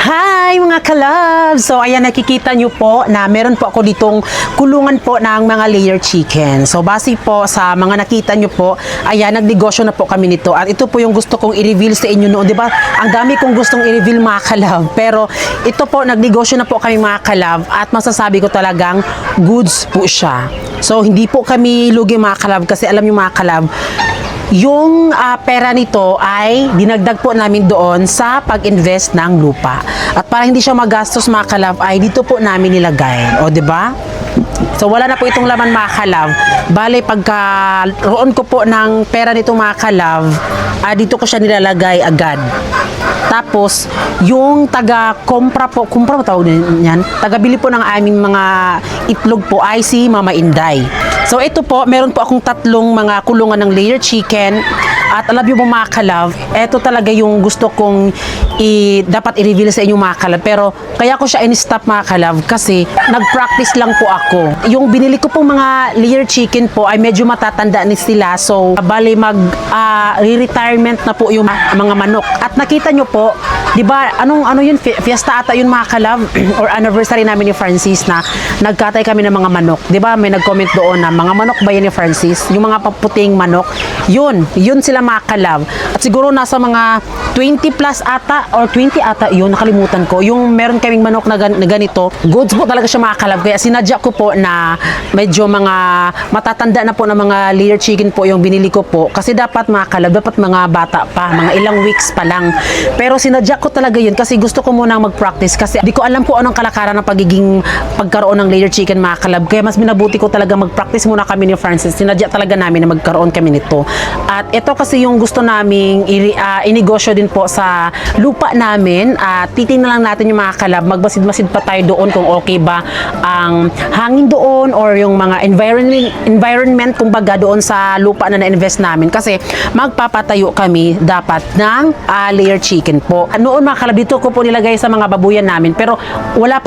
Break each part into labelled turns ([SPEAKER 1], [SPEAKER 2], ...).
[SPEAKER 1] Hi mga kalab! So ayan, nakikita nyo po na meron po ako ditong kulungan po ng mga layer chicken. So base po sa mga nakita nyo po, ayan, nagnegosyo na po kami nito. At ito po yung gusto kong i-reveal sa inyo noon. Diba? Ang dami kong gustong i-reveal mga kalab. Pero ito po, nagnegosyo na po kami mga kalab. At masasabi ko talagang goods po siya. So hindi po kami lugi mga kalab kasi alam nyo mga kalab, yung pera nito ay dinagdag po namin doon sa pag-invest ng lupa. At para hindi siya magastos mga kalab, ay dito po namin nilagay. O, 'di ba? So wala na po itong laman mga kalab. Bale, pagka roon ko po ng pera nito mga kalab, dito ko siya nilalagay agad. Tapos, yung taga-kompra po, kumpra mo tawag niyan, taga-bili po ng aming mga itlog po ay si Mama Inday. So, ito po, meron po akong tatlong mga kulungan ng layer chicken. At alam niyo po mga kalab, ito talaga yung gusto kong dapat i-reveal sa inyo mga kalab. Pero, kaya ko siya in-stop mga kalab kasi nag-practice lang po ako. Yung binili ko pong mga layer chicken po ay medyo matatanda ni sila. So, bali re-retirement na po yung mga manok. At nakita nyo po, di ba, ano yun, fiesta ata yun mga kalab, or anniversary namin ni Francis na nagkatay kami ng mga manok. Di ba, may nag-comment doon na mga manok ba yan ni Francis? Yung mga paputing manok, yun sila mga kalab. At siguro nasa mga 20 plus ata, or 20 ata yun, nakalimutan ko. Yung meron kaming manok na ganito, goods po talaga siya mga kalab. Kaya sinadya ko po na medyo mga matatanda na po na mga layer chicken po yung binili ko po. Kasi dapat mga kalab, dapat mga bata pa, mga ilang weeks pa lang. Pero sinadya ko talaga yun kasi gusto ko munang mag-practice kasi di ko alam po anong kalakaran ng pagkaroon ng layer chicken mga kalab. Kaya mas minabuti ko talaga mag-practice muna kami ni Francis. Sinadya talaga namin na magkaroon kami nito. At ito kasi yung gusto naming inegosyo din po sa lupa namin. At titingnan lang natin yung mga kalab. Magbasid-masid pa tayo doon kung okay ba ang hangin doon or yung mga environment kumbaga doon sa lupa na na-invest namin. Kasi magpapatayo kami dapat ng layer chicken po. Noon mga kalab, dito ko po nilagay sa mga babuyan namin. Pero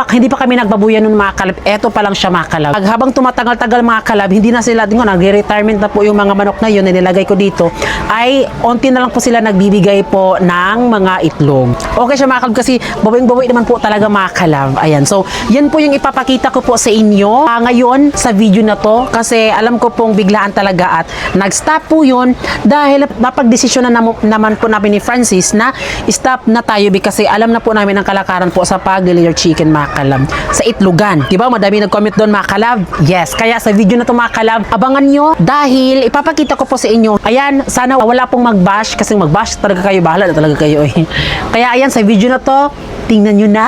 [SPEAKER 1] hindi pa kami nagbabuyan noon mga kalab. Eto pa lang siya mga kalab. Habang tumatagal-tagal mga kalab, hindi na sila, nagre-retirement na po yung mga manok na yun na nilagay ko dito, ay onti na lang po sila nagbibigay po ng mga itlog. Okay siya mga kalab kasi baboy-baboy naman po talaga mga kalab. Ayan. So, yan po yung ipapakita ko po sa inyo ngayon sa video na to kasi alam ko pong biglaan talaga at nag-stop po yun dahil napag-desisyon na naman po namin ni Francis na stop na tayo kasi alam na po namin ang kalakaran po sa pag-layer chicken mga kalab sa itlogan. Diba? Madami nag-comment doon mga kalab. Yes. Kaya sa video na to mga kalab, abangan nyo dahil ipapakita ko po sa inyo. Ayan, sana wala pong mag-bash kasi mag-bash talaga kayo. Bahala na talaga kayo eh. Kaya ayan, sa video na to, tingnan nyo na.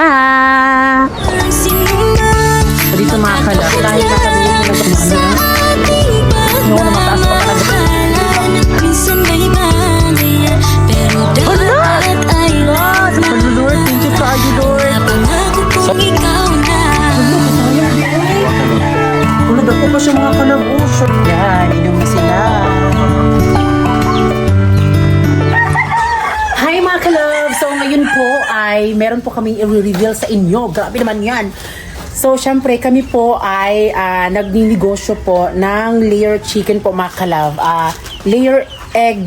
[SPEAKER 1] Dito mga kalab, dahil na kami mataas pa talaga. Lord, thank you for you, Lord. Kulad ako pa siya mga kalab. Yan, inom na sila. Hi mga kalab! So ngayon po ay meron po kaming i-reveal sa inyo. Grabe naman yan. So syempre kami po ay nagninegosyo po ng layer chicken po mga kalab. Layer egg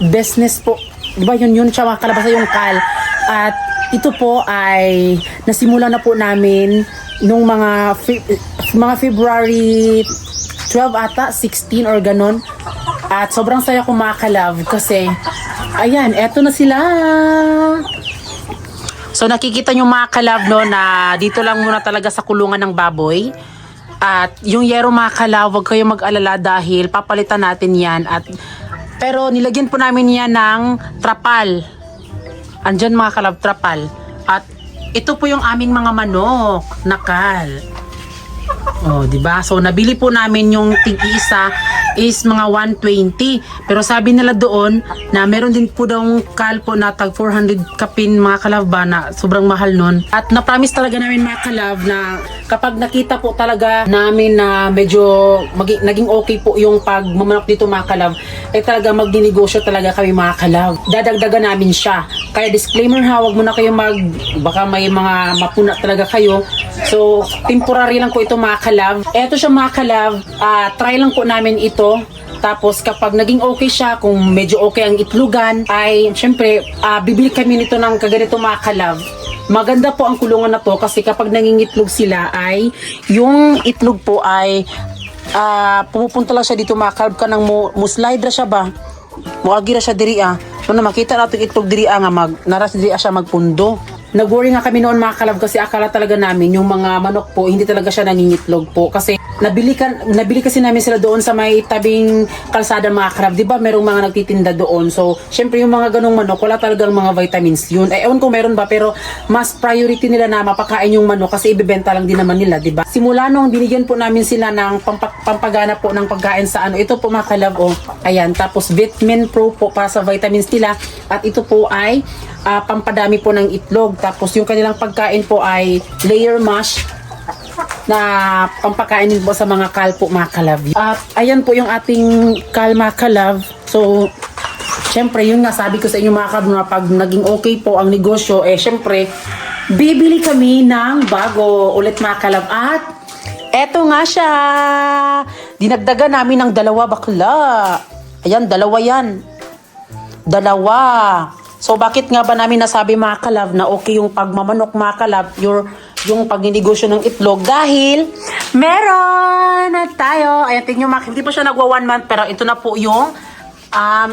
[SPEAKER 1] business po. Diba yun siya mga kalab, basta yung kal. At ito po ay nasimula na po namin nung mga February 12 ata, 16 or ganon. At sobrang saya ko mga kalab kasi ayan, eto na sila. So nakikita nyo mga kalab no, na dito lang muna talaga sa kulungan ng baboy. At yung yero mga kalab, huwag kayong mag-alala dahil papalitan natin yan. Pero nilagyan po namin yan ng trapal. Andyan mga kalab, trapal. At ito po yung aming mga manok na kal. Oh, di ba? So nabili po namin yung tig-isa is mga 120. Pero sabi nila doon na meron din po daw kal po na tag 400 kapin mga kalab ba na sobrang mahal nun. At na-promise talaga namin mga kalab na kapag nakita po talaga namin na medyo naging okay po yung pagmamanok dito mga kalab, ay talaga magdinegosyo talaga kami mga kalab. Dadagdagan namin siya. Kaya disclaimer ha, wag mo na kayo baka may mga mapuna talaga kayo. So, temporary lang po ito mga kalab. Eto siya mga kalab, try lang po namin ito. Tapos kapag naging okay siya, kung medyo okay ang itlogan, ay syempre bibili kami nito ng kaganito mga kalab. maganda po ang kulungan na to kasi kapag nangingitlog sila ay yung itlog po ay pumupunta lang siya dito, makalb ka ng muslide ra siya ba? Muagi ra siya diri Kung makita natin itlog diri nga naras diri siya magpundo. Nag-worry nga kami noon mga kalab kasi akala talaga namin yung mga manok po hindi talaga siya nangingitlog po kasi nabili kasi namin sila doon sa may tabing kalsada mga kalab, 'di ba? Merong mga nagtitinda doon. So, syempre yung mga ganong manok wala talagang mga vitamins yun. Ewan ko meron ba pero mas priority nila na mapakain yung manok kasi ibebenta lang din naman nila, 'di ba? Simula nung binigyan po namin sila ng pampagana po ng pagkain sa ito po mga kalab ayan, tapos Vitamin Pro po para sa vitamins nila at ito po ay pampadami po ng itlog. Tapos yung kanilang pagkain po ay layer mash na pampakain din po sa mga kal po mga kalab. At ayan po yung ating kal mga kalab. So, syempre yun nga sabi ko sa inyo mga kalab na pag naging okay po ang negosyo, syempre bibili kami ng bago ulit mga kalab. At eto nga siya, dinagdagan namin ng 2 bakla. Ayan, 2 yan. 2. So, bakit nga ba namin nasabi mga kalab na okay yung pagmamanok mga kalab, yung pagninegosyo ng itlog? Dahil, meron na tayo. Ayan, tingnan nyo, hindi pa siya nagwa 1 month, pero ito na po yung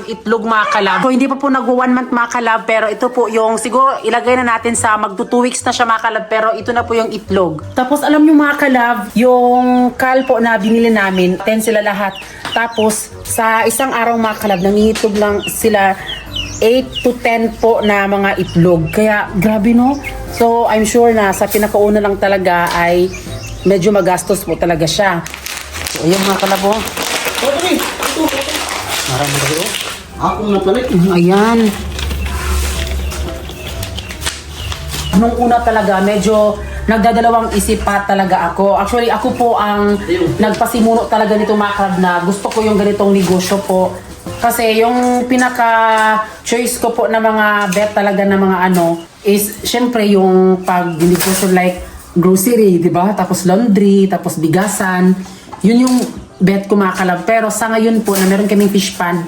[SPEAKER 1] itlog mga kalab. So, hindi pa po nagwa 1 month mga kalab, pero ito po yung, siguro ilagay na natin sa magto 2 weeks na siya mga kalab, pero ito na po yung itlog. Tapos, alam nyo mga kalab, yung kal po na binili namin, 10 sila lahat. Tapos, sa isang araw mga kalab, nangingitlog lang sila 8 to 10 po na mga itlog. Kaya, grabe no? So, I'm sure na sa pinakauna lang talaga ay medyo magastos po talaga siya. So, ayun mga kalabo.
[SPEAKER 2] Marami na rin. Ako na pala.
[SPEAKER 1] Ayan. Nung una talaga, medyo nagdadalawang isip pa talaga ako. Actually, ako po ang nagpasimuno talaga nito mga kalab na gusto ko yung ganitong negosyo po. Kasi yung pinaka-choice ko po na mga bet talaga na mga is syempre yung pag-negosyo like grocery, di ba? Tapos laundry, tapos bigasan. Yun yung bet ko mga kalab. Pero sa ngayon po na meron kaming fish pan,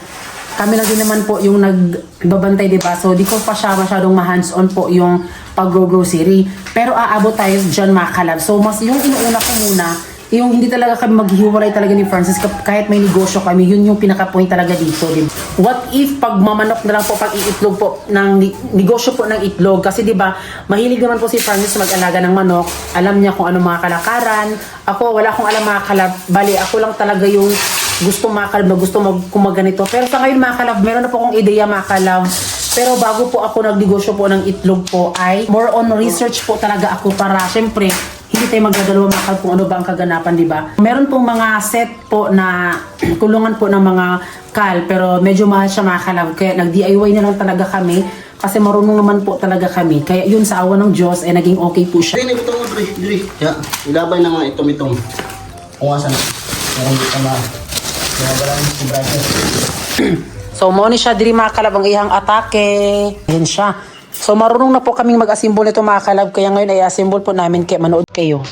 [SPEAKER 1] kami na din naman po yung nagbabantay, di ba? So di ko pa siya masyadong ma-hands-on po yung pag-grocery. Pero aabot tayo dyan mga kalab. So mas yung inuuna ko muna, yung hindi talaga kami maghihiwalay talaga ni Francis kahit may negosyo kami, yun yung pinaka-point talaga dito. Diba? What if pag mamanok na lang po, pag iitlog po ng negosyo po ng itlog, kasi di ba mahilig naman po si Francis mag-alaga ng manok, alam niya kung ano mga kalakaran. Ako wala akong alam mga kalab, bali ako lang talaga yung gusto mga kalab na gusto kumaganito. Pero sa ngayon mga kalab, meron na po akong ideya mga kalab. Pero bago po ako nagnegosyo po ng itlog po ay more on research po talaga ako para syempre hindi tayo magdadalawa makal kung ano ba ang kaganapan, di ba? Meron pong mga set po na kulungan po ng mga kal, pero medyo mahal siya mga kalab. Kaya nag-DIY na lang talaga kami kasi marunong naman po talaga kami. Kaya yun sa awa ng Diyos, naging okay po siya.
[SPEAKER 2] Hindi, ito mo, Dre. Kaya, ilabay na mga itong. Kung asan. Meron dito na. Kaya wala yung si brother.
[SPEAKER 1] So, mo ni siya diri mga kalab ang ihang atake. Yan siya. So, marunong na po kaming mag-assemble nito mga kalab. Kaya ngayon ay assemble po namin kaya manood kayo.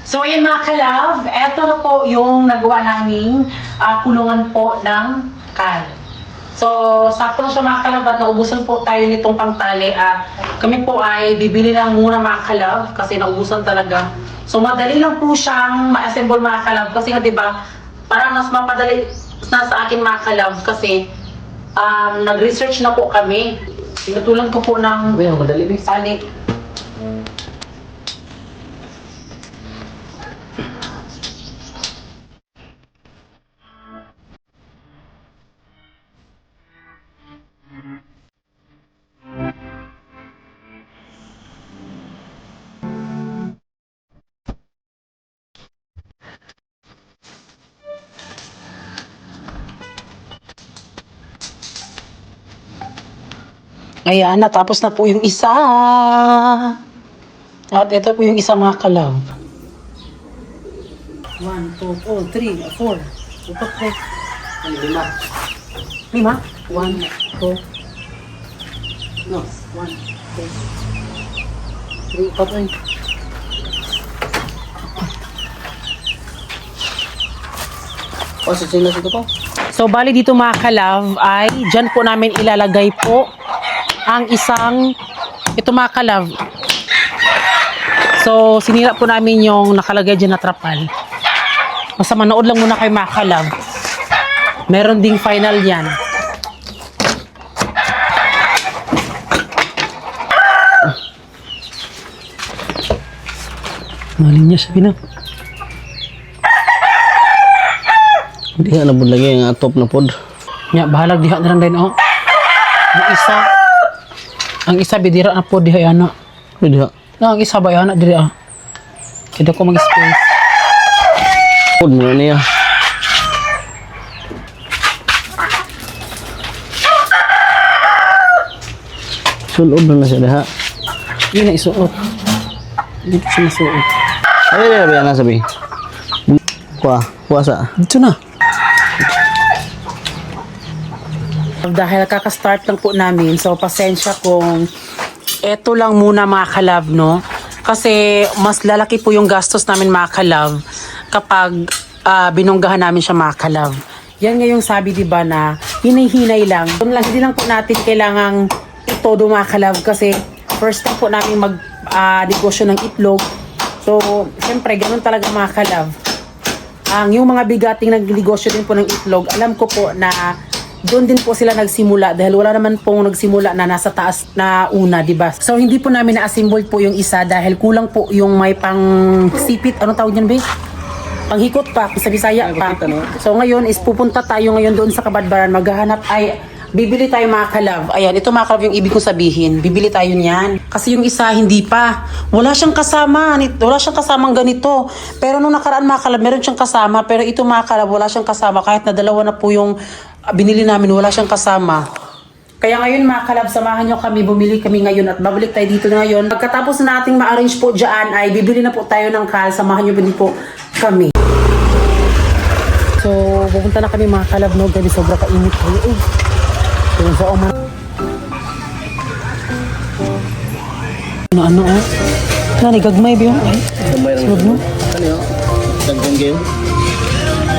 [SPEAKER 1] So, ayan mga kalab. Eto na po yung nagawa naming kulungan po ng kal. So, sakto na siya mga kalab at naubusan po tayo nitong pangtali at kami po ay bibili lang muna mga kalab kasi naubusan talaga. So, madali lang po siyang ma-assemble mga kalab kasi nga diba, parang mas mapadali na sa akin mga kalab kasi nag-research na po kami. Tinutulan ko po ng sali. Ayan, natapos na po yung isa. At ito po yung isa mga kalab. 1, 2, 3, 4. Ito po. 5. 1, 2. No, 1, 2. 3, 4.
[SPEAKER 2] Oh, sa sinas ito po.
[SPEAKER 1] So, bali dito mga ka-love ay dyan po namin ilalagay po ang isang, ito mga ka-love. So, sinira po namin yung nakalagay dyan na trapal. Basta manood lang muna kayo mga ka-love. Meron ding final yan. Malin niya sabi na.
[SPEAKER 2] Hindi nga nabud lagi ang atop na pod.
[SPEAKER 1] Nya, bahalag diha na lang din, oh. Ang isa bidira na po diha yana.
[SPEAKER 2] Hindi ha.
[SPEAKER 1] Na, ang isa ba yana diri ah. Kita ko mag-space.
[SPEAKER 2] Pod mo na niya. Sulod na siya diha.
[SPEAKER 1] Hindi na isuot. Hindi ko siya masuot.
[SPEAKER 2] Ay, ay, ay, sabi. Kuwasa.
[SPEAKER 1] Dito na. Dahil kaka-start lang po namin, so pasensya kung eto lang muna mga ka-love, no? Kasi mas lalaki po yung gastos namin mga ka-love kapag binonggahan namin siya mga ka-love. Yan nga yung sabi, di ba, na hinay-hinay lang. Doon lang, hindi lang po natin kailangang itodo mga ka-love kasi first time po namin mag-negosyo ng itlog. So, siyempre, ganun talaga mga ka-love. Yung mga bigating nagnegosyo din po ng itlog, alam ko po na doon din po sila nagsimula dahil wala naman pong nagsimula na nasa taas na una, di ba? So, hindi po namin na-assemble po yung isa dahil kulang po yung may pang sipit. Anong tawag yan, be? Panghikot pa, sa Bisaya pa. So, ngayon is pupunta tayo ngayon doon sa Kabadbaran. Maghahanap ay bibili tayo mga ka-love. Ayan, ito mga ka-love yung ibig kong sabihin. Bibili tayo niyan. Kasi yung isa hindi pa. Wala siyang kasama. Wala siyang kasamang ganito. Pero nung nakaraan mga ka-love, meron siyang kasama. Pero ito mga ka-love, wala siyang kasama. Kahit na dalawa na po yung binili namin, wala siyang kasama. Kaya ngayon mga ka-love, samahan nyo kami. Bumili kami ngayon at babalik tayo dito ngayon. Pagkatapos na nating ma-arrange po dyan, ay bibili na po tayo ng kal. Samahan nyo din po kami. So, pupunta na kami mga ka-love, no? Gabi sobra kainit kayo eh. Kung sa oman. Ano oh? Nani gagmay ba yun?
[SPEAKER 2] Tambay lang.
[SPEAKER 1] Sunod mo?
[SPEAKER 2] Ano yun? Dagdag game?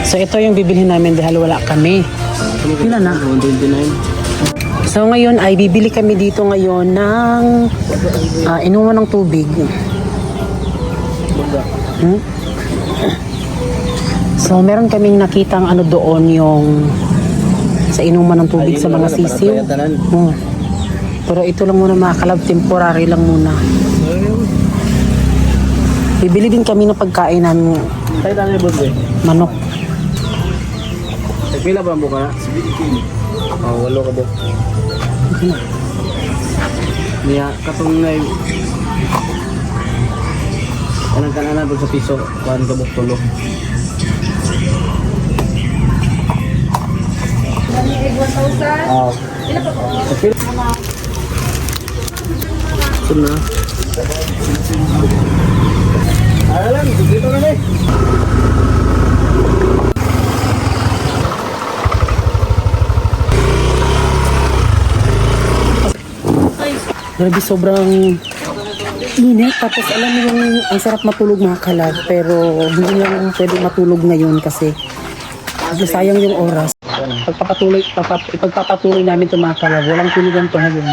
[SPEAKER 1] So ito yung bibilhin namin dahil wala kami. Ilan na?
[SPEAKER 2] 129.
[SPEAKER 1] So ngayon ay bibili kami dito ngayon ng inuman ng tubig. So meron kaming nakitang ano doon yung sa inuman ng tubig sa mga sisiw. Pero ito lang muna mga ka-love, temporary lang muna. Bibili din kami ng pagkain namin.
[SPEAKER 2] Tayo tayo ba ba?
[SPEAKER 1] Manok.
[SPEAKER 2] Nagpila ba ang buka na? Walo ka ba? Niya, katong na yung kanang kanan doon sa piso, kuhaan ka tulo. Ito na. Alam, dito na eh.
[SPEAKER 1] Grabe, sobrang init. Tapos alam mo yung ang sarap matulog mga ka-love. Pero hindi lang pwede matulog ngayon kasi sayang yung oras. Ipagpapatuloy namin ito mga ka-love. Walang tulugan to ngayon.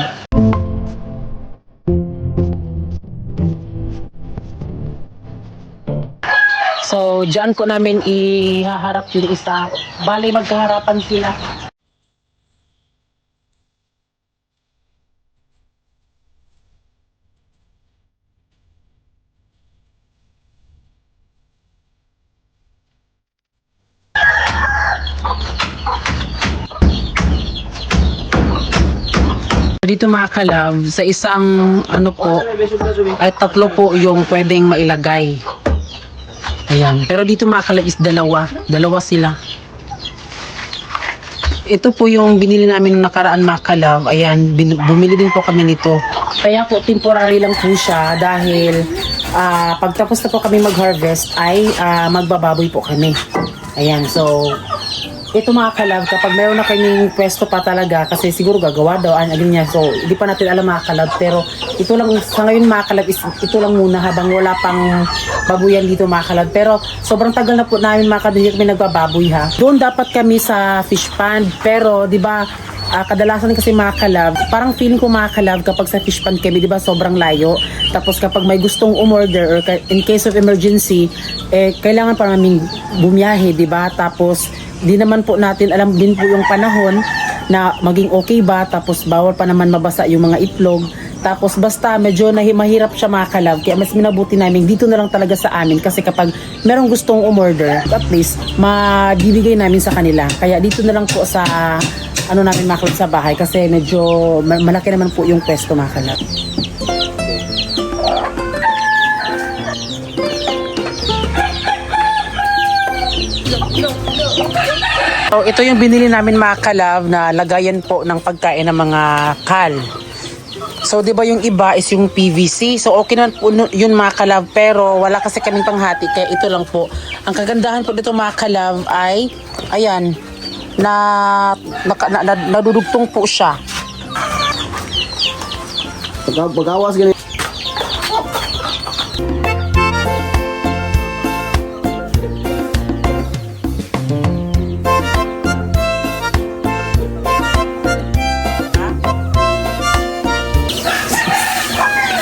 [SPEAKER 1] So, dyan po namin ihaharap yung isa. Bali, magkaharapan sila. Dito mga ka-love, sa isang ano po, ay tatlo po yung pwedeng mailagay. Ayan. Pero dito mga ka-love is dalawa. Dalawa sila. Ito po yung binili namin nung nakaraan mga ka-love. Ayan, bumili din po kami nito. Kaya po temporary lang po siya dahil pagtapos na po kami mag-harvest ay magbababoy po kami. Ayan, so ito mga kalab, kapag meron na kaming pwesto pa talaga, kasi siguro gagawa daw, agin niya. So, hindi pa natin alam mga kalab. Pero, ito lang, sa ngayon mga kalab, ito lang muna habang wala pang babuyan dito mga kalab. Pero, sobrang tagal na po namin mga kalab, hindi kami nagbababoy ha. Doon dapat kami sa fish pond. Pero, di ba, kadalasan kasi mga kalab, parang feeling ko mga kalab kapag sa fish pond kami, di ba, sobrang layo. Tapos kapag may gustong umorder or in case of emergency, kailangan pa namin bumiyahe, di ba? Tapos, di naman po natin alam din po yung panahon na maging okay ba, tapos bawal pa naman mabasa yung mga itlog. Tapos basta medyo mahirap siya mga kalab, kaya mas minabuti namin dito na lang talaga sa amin kasi kapag merong gustong umorder, at least mabibigay namin sa kanila. Kaya dito na lang po sa ano namin mga kalab sa bahay kasi medyo malaki naman po yung pwesto mga kalab. So, ito yung binili namin mga kalab na lagayan po ng pagkain ng mga kal. So, di ba yung iba is yung PVC. So, okay naman po yun mga kalab. Pero wala kasi kaming panghati. Kaya ito lang po. Ang kagandahan po dito mga kalab ay, ayan, nadudugtong po siya.
[SPEAKER 2] Pagkawas ganito.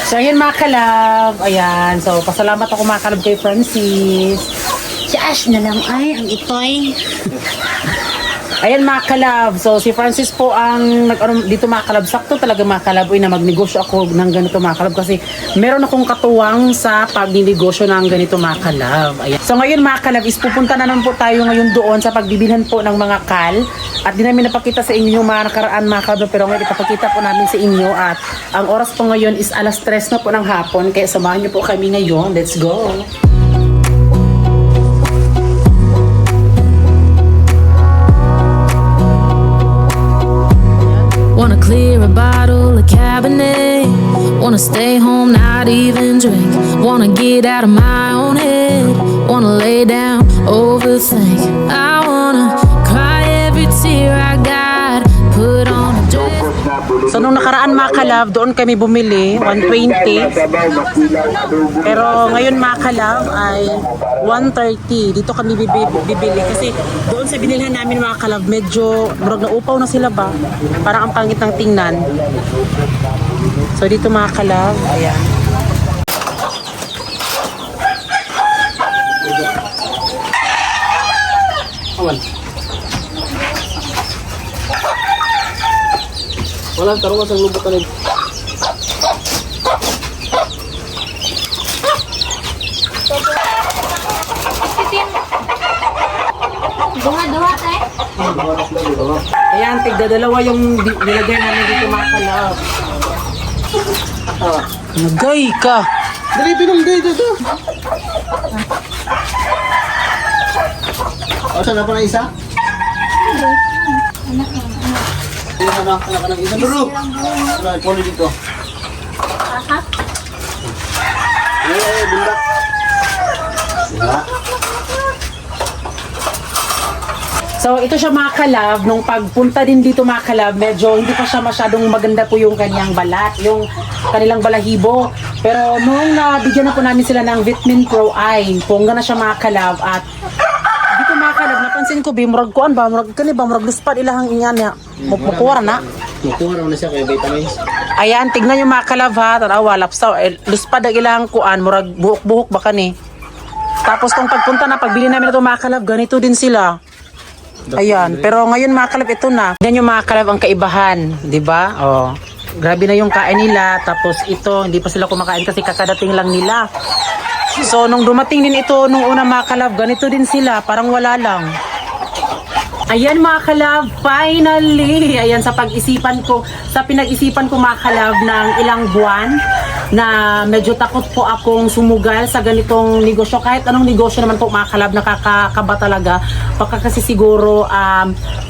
[SPEAKER 1] So, ayan mga kalab. Ayan. So, pasalamat ako mga kalab kay Francis.
[SPEAKER 3] Si Ash na lang ay ang itoy.
[SPEAKER 1] Ayan mga kalab. So, si Francis po ang dito mga kalab. Sakto talaga mga kalab. Uy, na magnegosyo ako ng ganito mga kalab. Kasi meron akong katuwang sa pagninegosyo ng ganito mga kalab. Ayan. So, ngayon mga kalab is pupunta na naman po tayo ngayon doon sa pagbibilhan po ng mga kal. At di namin napakita sa inyo yung mga nakaraan mga kalab. Pero ngayon ipapakita po namin sa inyo. At ang oras po ngayon is alas 3 na po ng hapon. Kaya samahan niyo po kami ngayon. Let's go!
[SPEAKER 4] Wanna clear a bottle of Cabernet. Wanna stay home, not even drink. Wanna get out of my own head. Wanna lay down, overthink. I wanna cry every tear I got. Put on a dress.
[SPEAKER 1] So nung nakaraan mga kalab, doon kami bumili, 120. Pero ngayon mga kalab ay 130. Dito kami bibili kasi doon sa binilhan namin mga kalab, medyo murag na upaw na sila ba? Parang ang pangit ng tingnan. So dito mga kalab, ayan.
[SPEAKER 2] Walang tarungan sa lubot ka rin.
[SPEAKER 3] Duha-duha tayo.
[SPEAKER 1] Ayan, tigdadalawa yung nilagay namin dito mga kalab. Nagay ka!
[SPEAKER 2] Dali, binunggay dito. O, saan na pa na isa? Anak ka ng isang dulu. Ano, ipuli dito. Ay, bundak. Bundak.
[SPEAKER 1] So ito siya mga kalab, nung pagpunta din dito mga kalab, medyo hindi pa siya masyadong maganda po yung kanyang balat, yung kanilang balahibo. Pero nung nabigyan na po namin sila ng Vitamin Pro Eye, pongga na siya mga kalab. At dito mga kalab, napansin ko, murag kuan ba, murag kani ba, murag luspad ilahang inyan niya, makuwara na.
[SPEAKER 2] Makuha na siya kay vitamins.
[SPEAKER 1] Ayan, tignan yung mga kalab ha, tanawa, lapsaw, luspad ang ilahang kuan, murag buhok-buhok ba kani. Tapos kung pagpunta na, pagbili namin ito mga kalab, ganito din sila. Ayan, pero ngayon mga kalab, ito na. Yan yung mga kalab ang kaibahan, di ba? Oh, grabe na yung kain nila. Tapos ito, hindi pa sila kumakain kasi kakadating lang nila. So, nung dumating din ito, nung una mga kalab, ganito din sila, parang wala lang. Ayan mga kalab, finally! Ayan, sa pag-isipan ko, sa pinag-isipan ko mga kalab ng ilang buwan, na medyo takot po akong sumugal sa ganitong negosyo. Kahit anong negosyo naman po mga kalab, nakakakaba talaga. Baka kasi siguro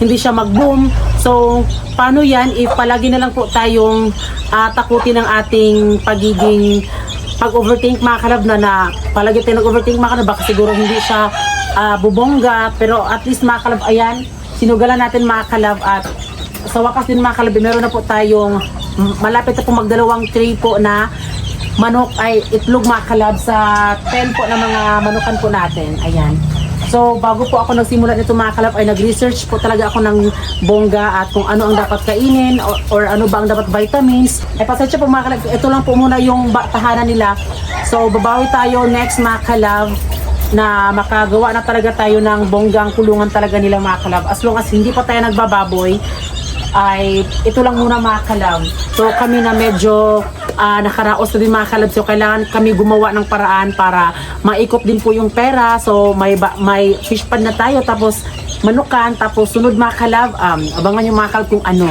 [SPEAKER 1] hindi siya mag-boom. So, paano yan? If palagi na lang po tayong takutin ng ating pagiging pag-overthink mga kalab na palagi tayo nag-overthink mga kalab, baka siguro hindi siya bubongga. Pero at least mga kalab, ayan, sinugalan natin mga kalab at sa wakas din mga kalab, meron na po tayong malapit na po magdalawang tray po na manok ay itlog mga kalab sa 10 po na mga manukan po natin. Ayan. So, bago po ako nagsimula nito mga kalab, ay nag-research po talaga ako ng bongga at kung ano ang dapat kainin or ano ba ang dapat vitamins. Ay pasensya po mga kalab, ito lang po muna yung tahanan nila. So, babawi tayo next mga kalab na makagawa na talaga tayo ng bonggang kulungan talaga nila mga kalab. As long as hindi pa tayo nagbababoy, ay ito lang muna mga kalab. So kami na medyo nakaraos na din mga kalab. So kailangan kami gumawa ng paraan para maikot din po yung pera. So may fish pan na tayo, tapos manukan, tapos sunod mga kalab, abangan yung mga kalab kung ano.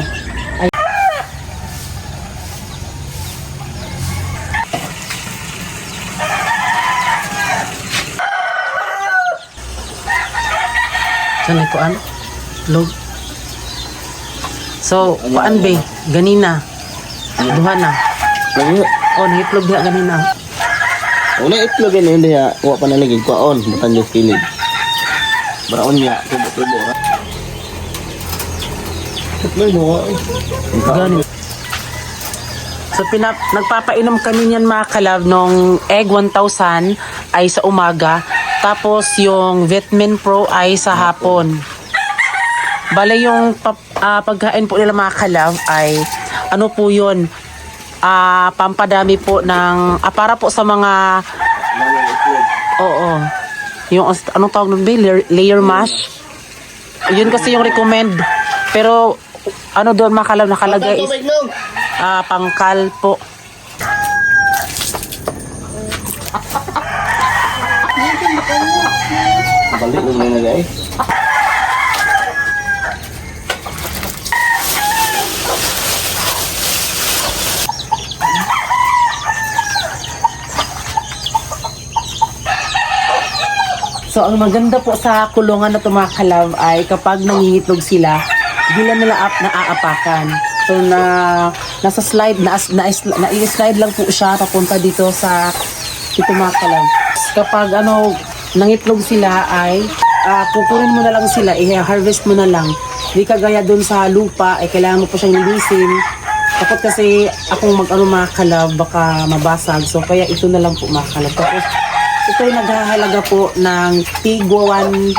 [SPEAKER 1] Saan ito an? Log. So, paan be? Ganina. Duha na.
[SPEAKER 2] Lagi.
[SPEAKER 1] Oh, nahitlog diha ganina.
[SPEAKER 2] Una itlog ini hindi ya. Wa pa naligid kwaon, butan yung kilid. Baraon niya, tubo-tubo ra. Itlog mo.
[SPEAKER 1] Gani. So, nagpapainom kami niyan mga kalab nung egg 1,000 ay sa umaga. Tapos yung Vitamin Pro ay sa hapon. Bale yung pagkain po nila mga kalab ay ano po yun, pampadami po ng para po sa mga oo, yung anong tawag nun ba, layer mash, yun kasi yung recommend, pero ano doon mga kalab nakalagay is pangkal po.
[SPEAKER 2] Balik mo na guys.
[SPEAKER 1] So, ang maganda po sa kulungan na ito mga kalab ay kapag nangingitlog sila, hindi na nila naaapakan. So, nasa slide, na-slide lang po siya papunta dito sa ito mga kalab. Kapag nangitlog sila ay pupurin mo na lang sila, i-harvest mo na lang. Hindi kagaya dun sa lupa, ay kailangan mo po siyang linisin. Kapag kasi akong mga kalab, baka mabasag. So, kaya ito na lang po mga kalab. Tapos, ito ay naghahalaga po ng tigwa 1.3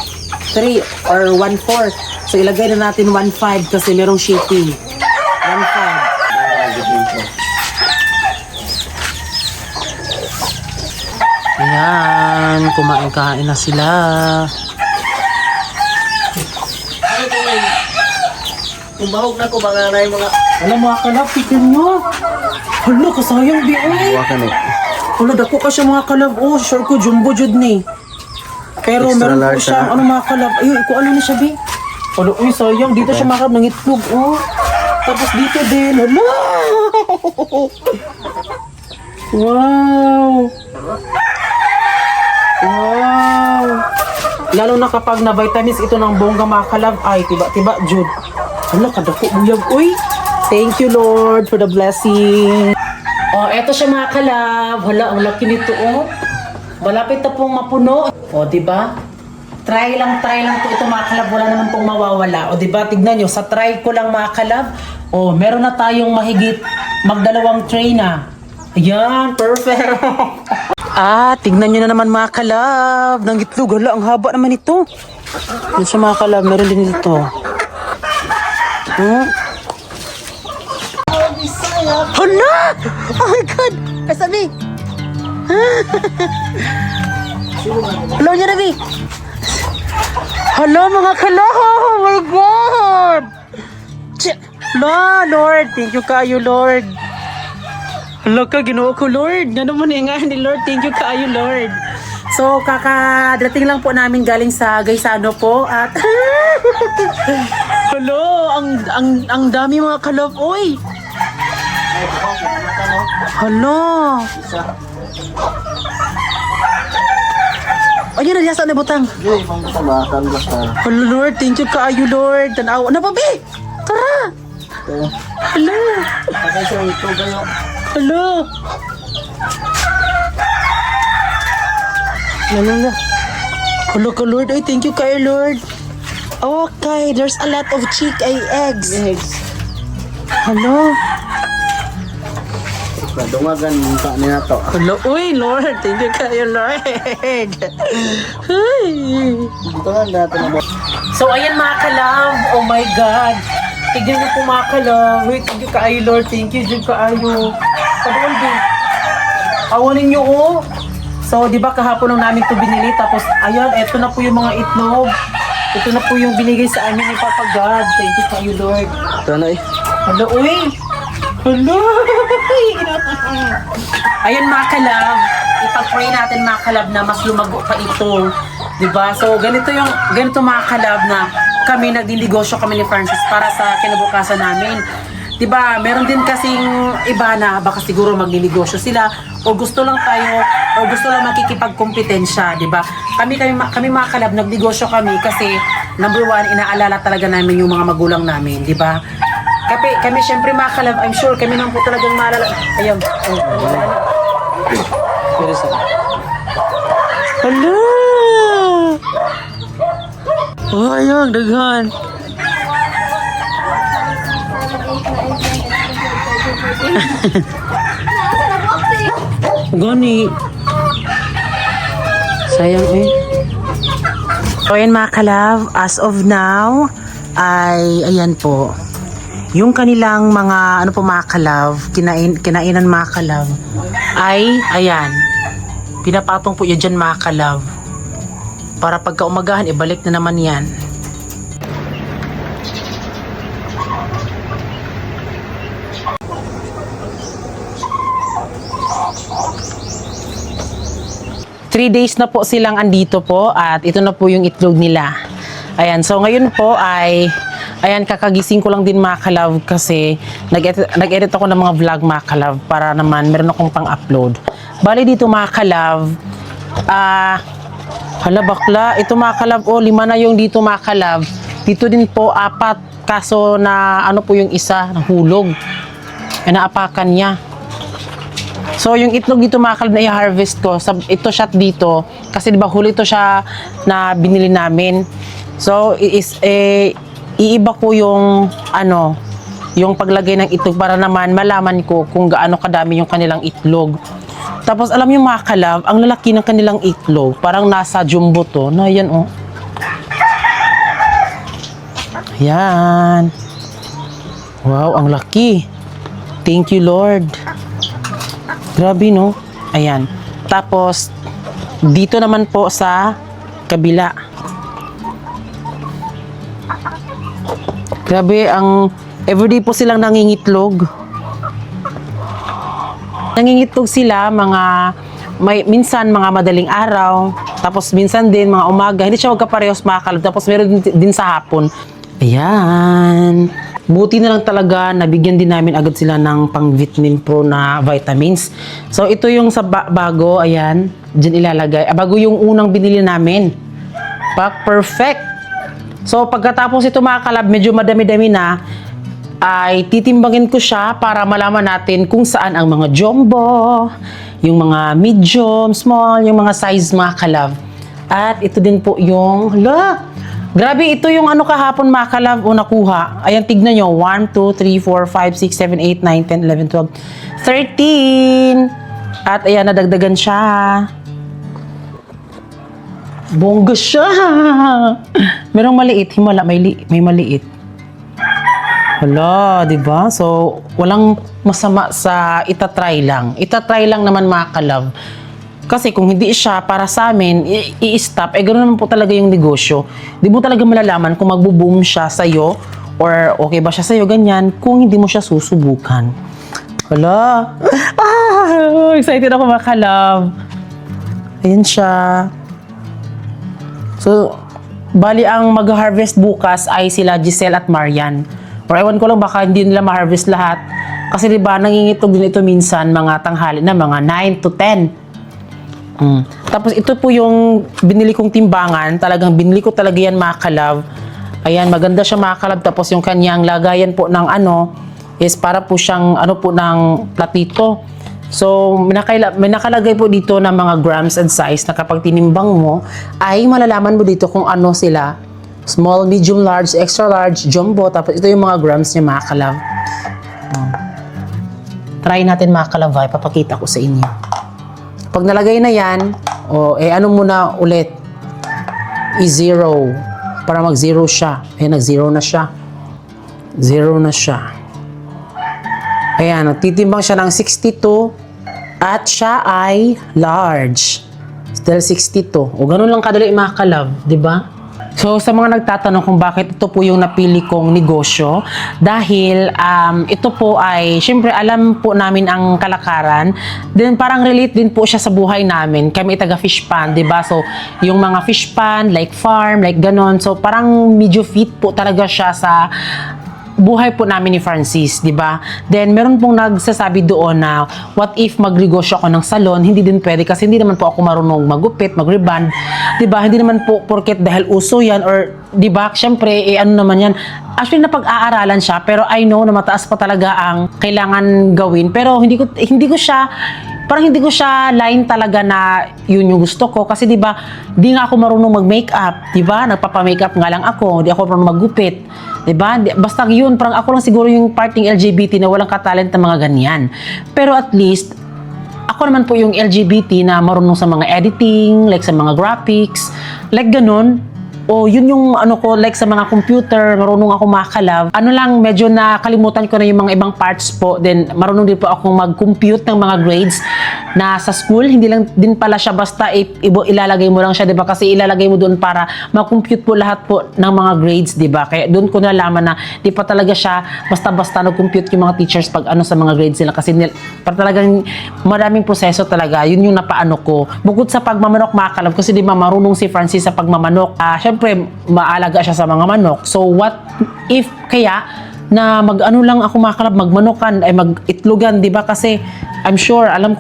[SPEAKER 1] or 1.4. So ilagay na natin 1.5 kasi merong shipping. 1.5. Ayan, kumain-kain na sila.
[SPEAKER 2] Kumbahog na ko mga nanay mga.
[SPEAKER 1] Alam mga kalab, tignan nyo. Hala, kasayang di ay.
[SPEAKER 2] Wa ka ni.
[SPEAKER 1] Wala, dako kasi mga kalab. Oh, sure ko, jumbo jud ni. Pero
[SPEAKER 2] Extra
[SPEAKER 1] meron po
[SPEAKER 2] large,
[SPEAKER 1] siyang mga kalab. Ayun, iko ano na siya, bi? Wala, uy, sayang. Dito siya mga kalab, nangitlog, oh. Tapos dito din. Hala! Wow! Wow! Lalo na kapag na vitamins ito ng bongga mga kalab, ay, tiba-tiba, jud. Hala, kadako, buyag, uy. Thank you, Lord, for the blessing. Oh, eto siya mga kalab. Hala, ang laki nito, oh. Malapit na pong mapuno. Oh, di ba? Try lang to ito mga kalab. Wala naman pong mawawala. O, di ba? Tignan nyo, sa try ko lang mga kalab. Oh, meron na tayong mahigit magdalawang tray na. Ayan, perfect. Tignan nyo na naman mga kalab. Nang itlog, hala, ang haba naman ito. Yan siya mga kalab, meron din ito. Hala! Oh my God! Ay, sabi! Hello niya, Rabi! Hello, mga kala! Oh my God! Lord! Thank you kayo, Lord! Hello ka, ginoo ko, Lord! Nga naman nga ni Lord. Thank you kayo, Lord! So, kakadating lang po namin galing sa Gaisano po at hello! Ang dami mga kalab, oy! Hala! Ayun na, diya saan na butang?
[SPEAKER 2] Hey, mangkasamakan basta.
[SPEAKER 1] Hala, Lord, thank you kaayo, Lord. Tanaw, na babi! Tara! Hala!
[SPEAKER 2] Kasi siya ito kayo.
[SPEAKER 1] Hala! Hala, hala. Hala ka, Lord. Ay, thank you kaayo, Lord. Okay, there's a lot of eggs.
[SPEAKER 2] Eggs.
[SPEAKER 1] Hello.
[SPEAKER 2] Dungagan ka niya to.
[SPEAKER 1] Hello. Uy, Lord. Thank you kayo, Lord. Hi.
[SPEAKER 2] Dito lang natin na.
[SPEAKER 1] So, ayan mga kalab. Oh my God. Tignan niyo po mga kalab. Wait, thank you kayo, Lord. Thank you, Jud kaayo. Sabihan din. Awanin niyo, oh. So, di ba kahapon lang namin ito binili. Tapos, ayan, eto na po yung mga itlog. Ito na po yung binigay sa amin ni Papa God. Thank you kayo, Lord.
[SPEAKER 2] Ito na eh.
[SPEAKER 1] Hello, uy. Hello. Ayan mga kalab. Ipag-pray natin mga kalab na mas lumago pa ito. Diba? So, ganito mga kalab na kami nagdinegosyo kami ni Francis para sa kinabukasan namin. Diba? Meron din kasing iba na baka siguro magninegosyo sila o gusto lang tayo o gusto lang makikipagkompetensya, diba? Kami mga kalab, nagnegosyo kami kasi number one, inaalala talaga namin yung mga magulang namin, diba? Kami syempre mga kalab, I'm sure kami naman po talagang maalala. Ayun. Hello! Oh, ayun, daghan. Gani. Sayang eh. So, ayan mga kalab, as of now, ay, ayan po. Yung kanilang mga, ano po mga kalab, kinainan mga kalab, ay, ayan. Pinapatong po yan dyan mga kalab. Para pagka umagahan, ibalik na naman yan. Three days na po silang andito po at ito na po yung itlog nila. Ayan, so ngayon po ay, ayan, kakagising ko lang din mga kalab kasi nag-edit ako ng mga vlog mga kalab para naman meron akong pang-upload. Bali dito mga kalab, hala bakla, ito mga kalab, 5 na yung dito mga kalab. Dito din po 4, kaso na ano po yung isa, nahulog. Naapakan niya. So, yung itlog dito mga kalab na i-harvest ko, ito shot dito, kasi diba huli ito siya na binili namin. So, iiba ko yung, yung paglagay ng itlog para naman malaman ko kung gaano kadami yung kanilang itlog. Tapos, alam yung mga kalab, ang lalaki ng kanilang itlog, parang nasa jumbo to, na yan oh. Ayan. Wow, ang laki. Thank you, Lord. Grabe, no? Ayan. Tapos, dito naman po sa kabila. Grabe, everyday po silang nangingitlog. Nangingitlog sila, minsan mga madaling araw, tapos minsan din mga umaga. Hindi siya magkaparehos mga kalab. Tapos meron din sa hapon. Ayan. Buti na lang talaga, nabigyan din namin agad sila ng pang-vitamin pro na vitamins. So, ito yung sa bago, ayan, dyan ilalagay. Bago yung unang binili namin. Perfect! So, pagkatapos ito mga kalab, medyo madami-dami na, ay titimbangin ko siya para malaman natin kung saan ang mga jumbo, yung mga medium, small, yung mga size mga kalab. At ito din po yung, grabe, ito yung kahapon mga kalab o nakuha. Ayan, tignan nyo. 1, 2, 3, 4, 5, 6, 7, 8, 9, 10, 11, 12, 13. At ayan, nadagdagan siya. Bongga siya. Merong maliit, himala, may maliit. Hala, diba? So, walang masama sa itatry lang. Itatry lang naman mga kalab. Kasi kung hindi siya para sa amin, i-stop, ganoon naman po talaga yung negosyo. Di mo talaga malalaman kung magbo-boom siya sa'yo or okay ba siya sa'yo, ganyan, kung hindi mo siya susubukan. Hala! Excited ako mga kalab. Ayan siya. So, bali ang mag-harvest bukas ay sila Giselle at Marian. Or ewan ko lang, baka hindi nila ma-harvest lahat. Kasi diba, nangingitog din ito minsan mga tanghali na mga 9 to 10. Tapos ito po yung binili kong timbangan. Talagang binili ko talaga yan mga kalab. Ayan, maganda siya mga kalab. Tapos yung kanyang lagayan po ng is para po siyang ng platito. So, may nakalagay po dito ng mga grams and size na kapag tinimbang mo, ay malalaman mo dito kung ano sila. Small, medium, large, extra large, jumbo. Tapos ito yung mga grams niya mga kalab. Oh. Try natin mga kalab, papakita ko sa inyo. Pag nalagay na yan, ano muna ulit? I-zero. Para mag-zero siya. Ayan, nag-zero na siya. Zero na siya. Ayan, titimbang siya ng 62 at siya ay large. Still 62. O ganun lang kadali mga kalab, di ba? So sa mga nagtatanong kung bakit ito po yung napili kong negosyo, dahil ito po ay, syempre alam po namin ang kalakaran, then parang relate din po siya sa buhay namin. Kami taga fish pond, di ba? So yung mga fish pond, like farm, like ganon. So parang medyo fit po talaga siya sa buhay po namin ni Francis, di ba? Then, meron pong nagsasabi doon na, what if magnegosyo ako ng salon? Hindi din pwede kasi hindi naman po ako marunong magupit, mag-reband, di ba? Hindi naman po porket dahil uso yan or, di ba? Siyempre, ano naman yan. Actually, napag-aaralan siya, pero I know na mataas pa talaga ang kailangan gawin. Pero hindi ko siya line talaga na yun yung gusto ko kasi 'di ba di nga ako marunong mag-makeup, 'di ba? Nagpapa-makeup nga lang ako, di ako marunong maggupit, 'di ba? Basta yun, parang ako lang siguro yung parting LGBT na walang katalent na mga ganyan. Pero at least ako naman po yung LGBT na marunong sa mga editing, like sa mga graphics, like ganun. O yun yung ano ko, like sa mga computer, marunong ako makakalav. Ano lang, medyo nakalimutan ko na yung mga ibang parts po. Then marunong din po akong mag-compute ng mga grades na sa school. Hindi lang din pala siya basta ilalagay mo lang siya, 'di ba? Kasi ilalagay mo doon para ma-compute po lahat po ng mga grades, 'di ba? Kaya doon ko nalaman na di pa talaga siya basta-basta nag-compute yung mga teachers pag ano sa mga grades nila kasi para talagang maraming proseso talaga. Yun yung napaano ko. Bukod sa pagmamanok makakalav kasi di ba marunong si Francis sa pagmamanok. Siyempre, maalaga siya sa mga manok. So, what if kaya na mag-ano lang ako makalab, magmanokan, ay mag-itlogan, di ba? Kasi, I'm sure, alam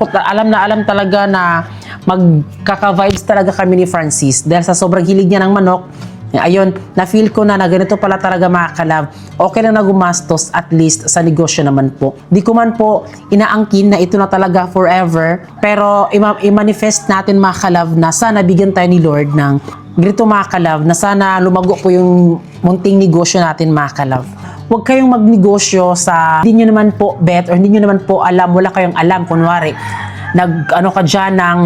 [SPEAKER 1] talaga na magkaka-vibes talaga kami ni Francis. Dahil sa sobrang hilig niya ng manok, ayun, na-feel ko na ganito pala talaga makakalab. Okay lang na gumastos at least sa negosyo naman po. Di ko man po inaangkin na ito na talaga forever. Pero i-manifest natin makakalab na sana bigyan tayo ni Lord ng ganito makakalab na sana lumago po yung munting negosyo natin makakalab. Huwag kayong magnegosyo sa hindi nyo naman po bet or hindi nyo naman po alam, wala kayong alam. Kunwari, nag-ano ka dyan ng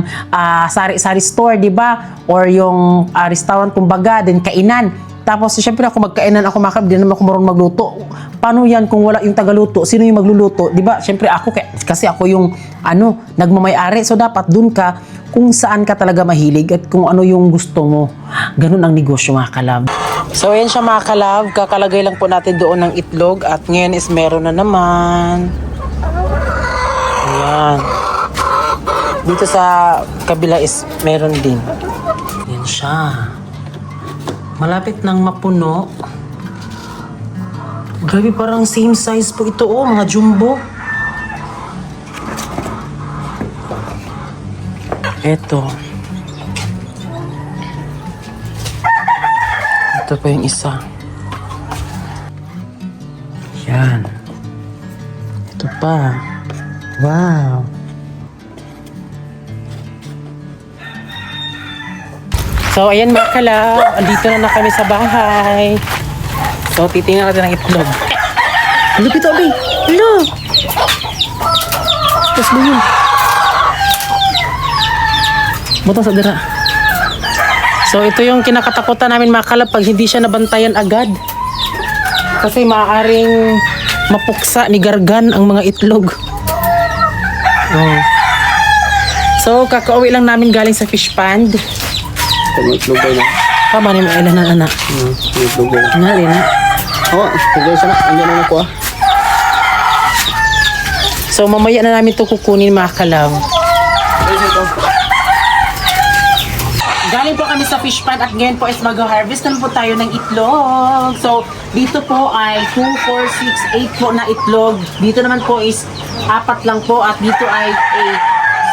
[SPEAKER 1] sari-sari store, di ba? Or yung restaurant, kumbaga, din kainan. Tapos, syempre ako magkainan ako makakab, di naman ako marunong magluto. Paano yan kung wala yung tagaluto? Sino yung magluluto? Di ba? Syempre ako, kasi ako yung nagmamay-ari. So, dapat dun ka kung saan ka talaga mahilig at kung ano yung gusto mo. Ganun ang negosyo mga kalab. So, ayan siya mga kalab. Kakalagay lang po natin doon ng itlog at ngayon is meron na naman. Ayan. Dito sa kabila is meron din. Ayan siya. Malapit nang mapuno. Grabe, parang same size po ito. Oh, mga jumbo. Eto. Ito pa yung isa. Yan. Ito pa. Wow. So, ayan mga kalab. Andito na kami sa bahay. So, titingnan natin ang itlog. Ano pito, Abi? Ano? Tapos mo yun. Butang sa dira. So, ito yung kinakatakutan namin mga kalab pag hindi siya nabantayan agad. Kasi maaaring mapuksa ni Gargan ang mga itlog. Oh. So, kakauwi lang namin galing sa fish pond.
[SPEAKER 2] Itlog na.
[SPEAKER 1] Tama na yung ilan na anak.
[SPEAKER 2] Itlog na.
[SPEAKER 1] Nga rin na.
[SPEAKER 2] Oo, itlog sana. Andiyan na ako
[SPEAKER 1] So, mamaya na namin ito kukunin mga kalab. Galing po kami sa fish pond at ngayon po is mag-harvest naman po tayo ng itlog. So, dito po ay 2, 4, 6, 8 po na itlog. Dito naman po is 4 lang po at dito ay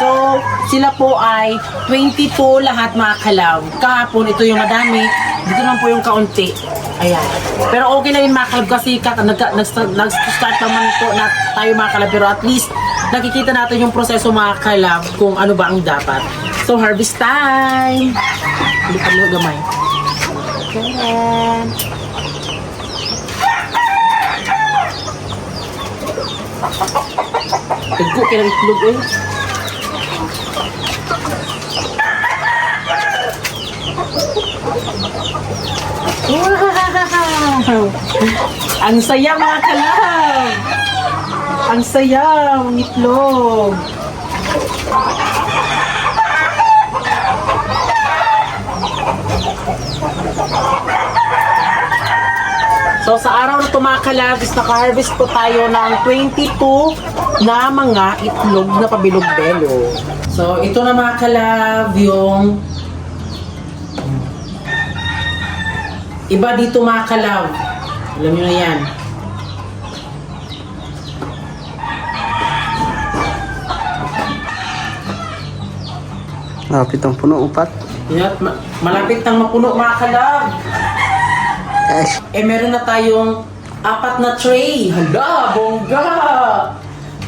[SPEAKER 1] 8. So, sila po ay 22 lahat mga kalab. Kahapon, ito yung madami. Dito naman po yung kaunti. Ayan. Pero okay na yun mga kalab kasi nag-start naman po na tayo mga kalab. Pero at least, nakikita natin yung proseso mga kalab kung ano ba ang dapat. So, harvest time! Hindi pa gamay. Tadaan! Tagko kaya ng itlog eh. Wow! Ang saya mga kalab! Ang saya, ang itlog! So sa araw na ito mga kalabs, naka-harvest po tayo ng 22 na mga itlog na pabilog-belo. So ito na mga kalab, yung iba dito mga kalab. Alam nyo na yan.
[SPEAKER 2] Lapit ang puno, upat.
[SPEAKER 1] Yan, malapit nang mapuno mga kalab.
[SPEAKER 2] Yes.
[SPEAKER 1] Meron na tayong 4 na tray. Hala, bongga!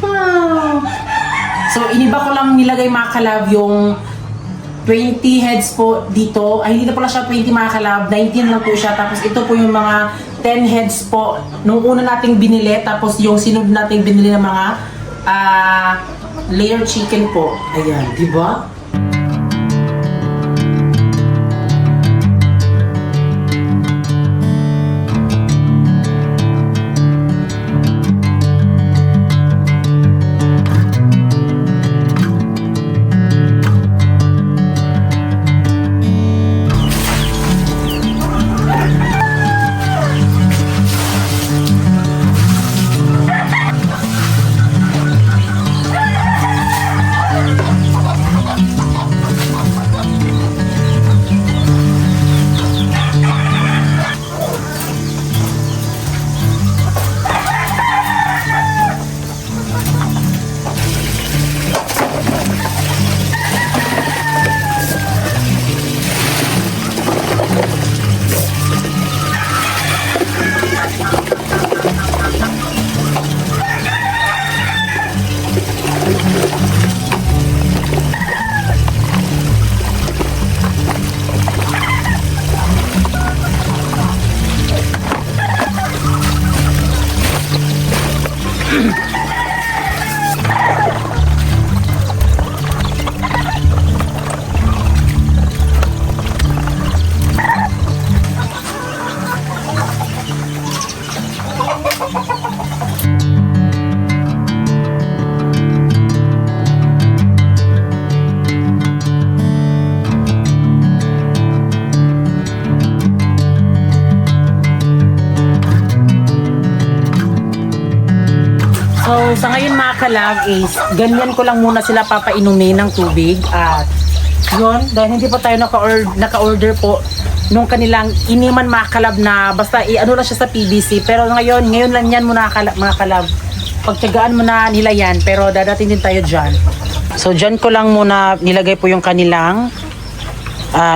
[SPEAKER 1] Ah. So, iniba ko lang nilagay mga kalab yung 20 heads po dito. Ay, hindi na pala siya 20 mga kalab. 19 lang po siya. Tapos ito po yung mga 10 heads po. Nung una nating binili. Tapos yung sinunod nating binili ng mga layer chicken po. Ayan, di ba? So, sa ngayon mga kalab is, ganyan ko lang muna sila papainumin ng tubig. At yun, dahil hindi pa tayo naka-order po nung kanilang iniman mga kalab na basta i-ano lang siya sa PVC. Pero ngayon lang yan muna mga kalab. Pagtyagaan mo na nila yan, pero dadating din tayo dyan. So, dyan ko lang muna nilagay po yung kanilang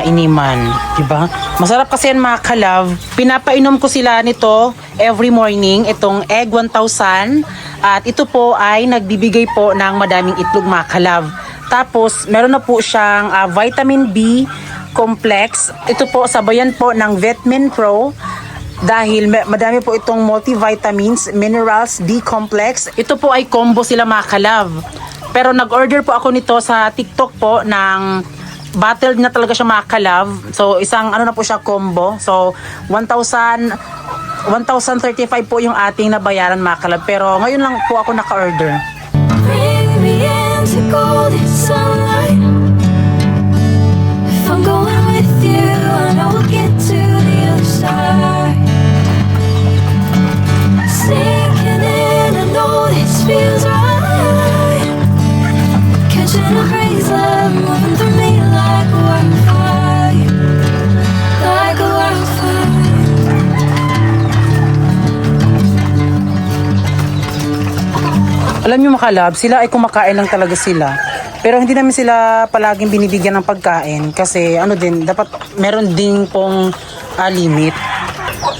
[SPEAKER 1] iniman, diba? Masarap kasi yan mga kalab. Pinapainom ko sila nito every morning, itong egg 1000. At ito po ay nagbibigay po ng madaming itlog mga kalab. Tapos meron na po siyang vitamin B complex. Ito po sabayan po ng Vetmin Pro. Dahil madami po itong multivitamins, minerals, D complex. Ito po ay combo sila mga kalab. Pero nag-order po ako nito sa TikTok po ng bottled na talaga siya mga kalab. So isang ano na po siya combo. So 1,035 po yung ating nabayaran mga kalab. Pero ngayon lang po ako naka-order.
[SPEAKER 4] Bring me into golden sunlight. If I'm going with you, I know we'll get to the other side. Sinking in, I know this feels right. Catching a breeze, love moving through me like a wildfire, like a wildfire.
[SPEAKER 1] Alam nyo mga kalab, sila ay kumakain lang talaga sila. Pero hindi namin sila palaging binibigyan ng pagkain kasi ano din, dapat meron din pong limit.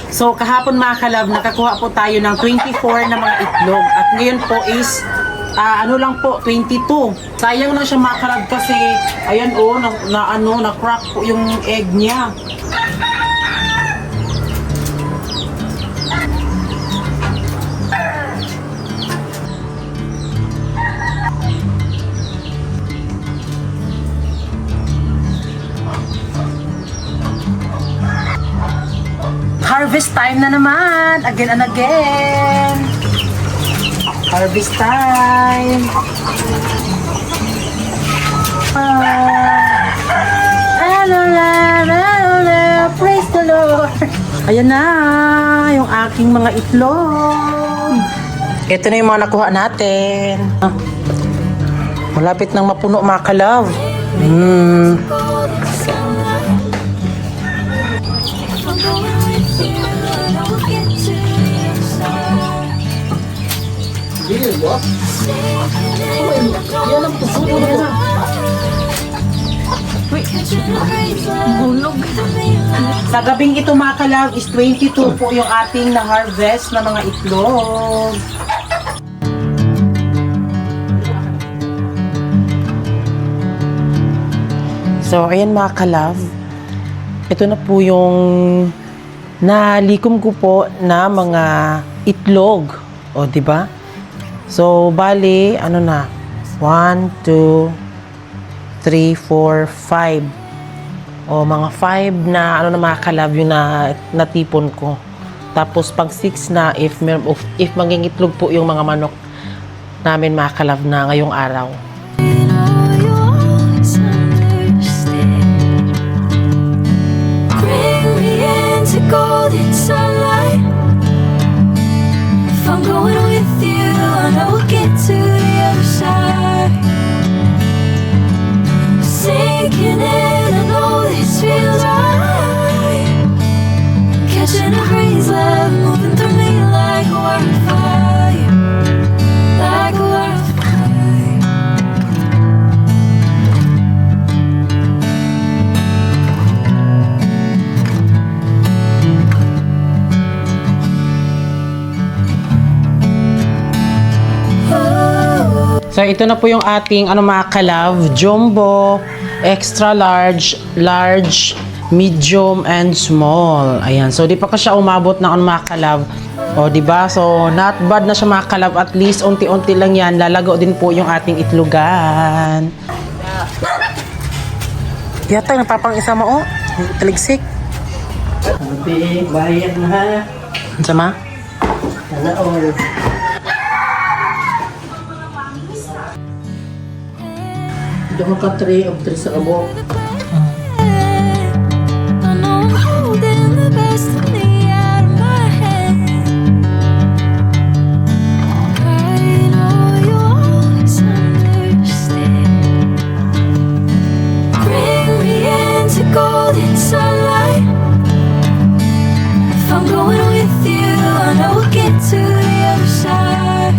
[SPEAKER 1] So kahapon mga kalab, nakakuha po tayo ng 24 na mga itlog at ngayon po is ano lang po, 22. Sayang lang siya mga kalab kasi ayan na crack po yung egg niya. harvest time na naman. Again and again. Harvest time. Hallelujah, praise the Lord. Ayan na, yung aking mga itlog. Ito na yung mga nakuha natin. Malapit nang mapuno, mga kalove. Sa gabing ito, mga kalove, is 22 po yung ating na-harvest na mga itlog. So, ayan mga kalove. Ito na po yung nalikom ko po na mga itlog. O, di ba? So, bali, ano na? 1, 2, 3, 4, 5. O, mga 5 na, ano na mga kalove yung natipon ko. Tapos, pag 6 na, if maging itlog po yung mga manok namin mga kalove na ngayong araw.
[SPEAKER 4] Golden sunlight. If I'm going with you, I know we'll get to the other side. Sinking in, I know this feels right. Catching a breeze, love moving through me like a wildfire, like a wildfire.
[SPEAKER 1] So, ito na po yung ating mga kalove, jumbo, extra large, large, medium, and small. Ayan. So, di pa ka siya umabot ng mga kalove. O, di ba? So, not bad na siya mga kalove. At least, unti-unti lang yan. Lalago din po yung ating itlogan. Yata, napapang isa mo, taligsik.
[SPEAKER 2] Sabi, bayad na ha.
[SPEAKER 1] Sama?
[SPEAKER 2] Sana all. Ito ka 3 of 3 sa kabok.
[SPEAKER 4] I know I'm holding the best of me out of my hand. I know you always understand. Bring me into golden sunlight. If I'm going with you, I know we'll get to the other side.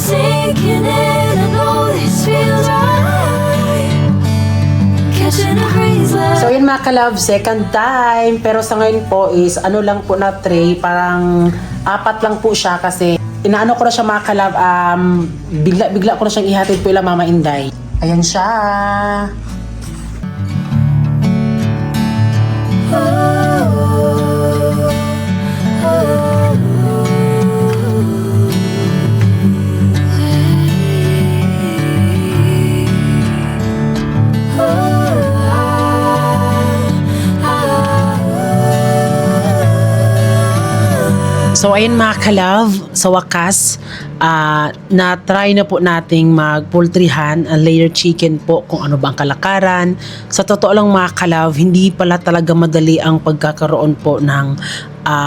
[SPEAKER 4] Sinking in, I know this feels right. Catching a breeze, love.
[SPEAKER 1] So, yun mga kalove, second time. Pero sa ngayon po is, lang po na tray, parang 4 lang po siya kasi inaano ko na siya mga kalove, bigla ko na siyang ihatid po ila Mama Inday. Ayan siya. So, ayun mga kalove, sa wakas, na-try na po nating mag-poultryhan, layer chicken po, kung ano ba ang kalakaran. Sa totoo lang mga kalove, hindi pala talaga madali ang pagkakaroon po ng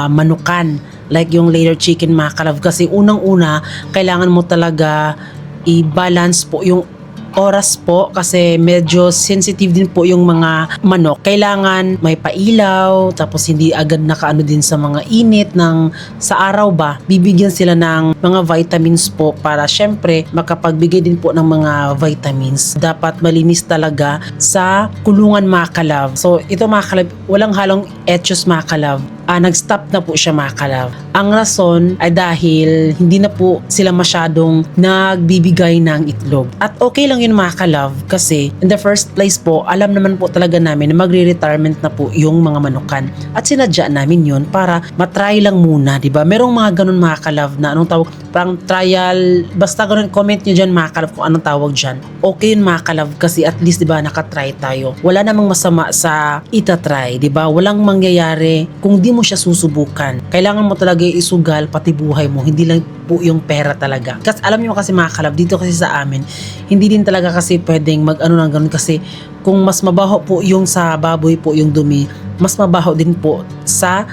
[SPEAKER 1] manukan. Like yung layer chicken mga kalove. Kasi unang-una, kailangan mo talaga i-balance po yung oras po kasi medyo sensitive din po yung mga manok. Kailangan may pailaw, tapos hindi agad nakaano din sa mga init ng sa araw ba. Bibigyan sila ng mga vitamins po para syempre makapagbigay din po ng mga vitamins. Dapat malinis talaga sa kulungan mga kalove. So ito mga kalove, walang halong etyos mga kalove. nag-stop na po siya mga kalove. Ang rason ay dahil hindi na po sila masyadong nagbibigay ng itlog. At okay lang yun mga kalove kasi in the first place po, alam naman po talaga namin na magre-retirement na po yung mga manukan. At sinadya namin yun para matry lang muna, di ba? Merong mga ganun mga kalove na anong tawag, parang trial, basta ganun, comment nyo dyan mga kalove kung anong tawag dyan. Okay yun mga kalove kasi at least di ba nakatry tayo. Wala namang masama sa itatry, di ba? Walang mangyayari kung di mo siya susubukan. Kailangan mo talaga isugal pati buhay mo, hindi lang po yung pera talaga. Kasi alam niyo kasi mga kalab, dito kasi sa amin, hindi din talaga kasi pwedeng mag-ano ng ganun kasi kung mas mabaho po yung sa baboy po yung dumi, mas mabaho din po sa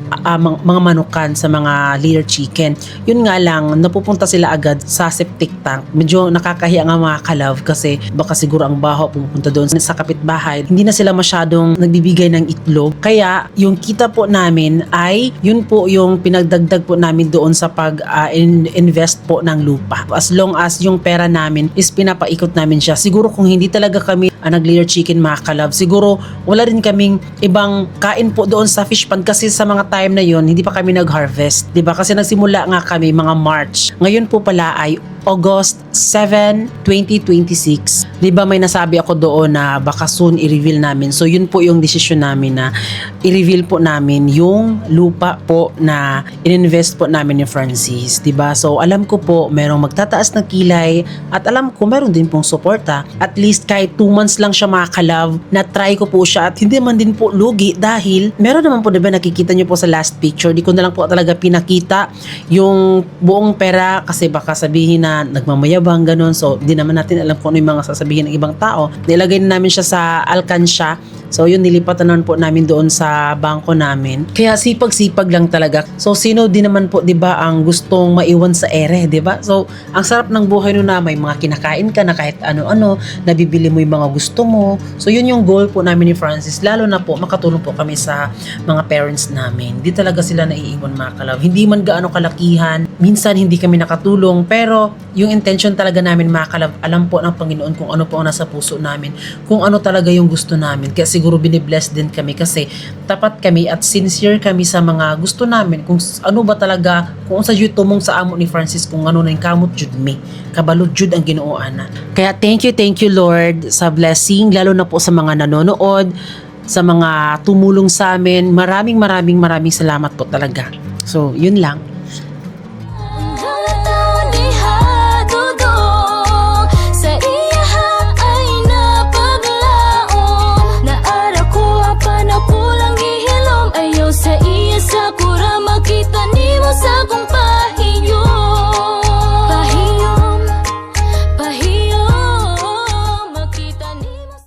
[SPEAKER 1] mga manukan, sa mga layer chicken. Yun nga lang, napupunta sila agad sa septic tank. Medyo nakakahiya nga mga kalove kasi baka siguro ang baho pupunta doon sa kapitbahay. Hindi na sila masyadong nagbibigay ng itlog. Kaya yung kita po namin ay yun po yung pinagdagdag po namin doon sa pag-invest po ng lupa. As long as yung pera namin is pinapaikot namin siya. Siguro kung hindi talaga kami nag-layer chicken mga kalove, siguro wala rin kaming ibang kain po doon sa fish pond kasi sa mga time na yon hindi pa kami nag-harvest, 'di ba? Kasi nagsimula nga kami mga March. Ngayon po pala ay August 7, 2026. 'Di ba may nasabi ako doon na baka soon i-reveal namin. So yun po yung desisyon namin na i-reveal po namin yung lupa po na ininvest po namin ni Francis, 'di ba? So alam ko po merong magtataas ng kilay at alam ko meron din pong suporta. At least kahit 2 months lang siya mga kalove, na try ko po siya at hindi man din po lugi dahil meron naman po 'di ba nakikita niyo po sa last picture. Di ko na lang po talaga pinakita yung buong pera kasi baka sabihin na nagmamayabang ganon. So di naman natin alam kung ano yung mga sasabihin ng ibang tao. Nilagay na namin siya sa alkansya. So yun, nilipatan naman po namin doon sa bangko namin. Kaya sipag-sipag lang talaga. So sino din naman po 'di ba ang gustong maiwan sa ere, 'di ba? So ang sarap ng buhay no na may mga kinakain ka na kahit ano-ano, nabibili mo yung mga gusto mo. So yun yung goal po namin ni Francis. Lalo na po makatulong po kami sa mga parents namin. Di talaga sila naiiwan mga kalove. Hindi man gaano kalakihan, minsan hindi kami nakatulong, pero yung intention talaga namin mga kalove, alam po ng Panginoon kung ano po ang nasa puso namin, kung ano talaga yung gusto namin. Kaya siguro binibless din kami kasi tapat kami at sincere kami sa mga gusto namin, kung ano ba talaga, kung sa jud tumong sa amo ni Francis, kung ano na yung kamot jud mi, kabalod jud ang Ginoo ana. Kaya thank you Lord sa blessing, lalo na po sa mga nanonood, sa mga tumulong sa amin. Maraming salamat po talaga. So yun lang.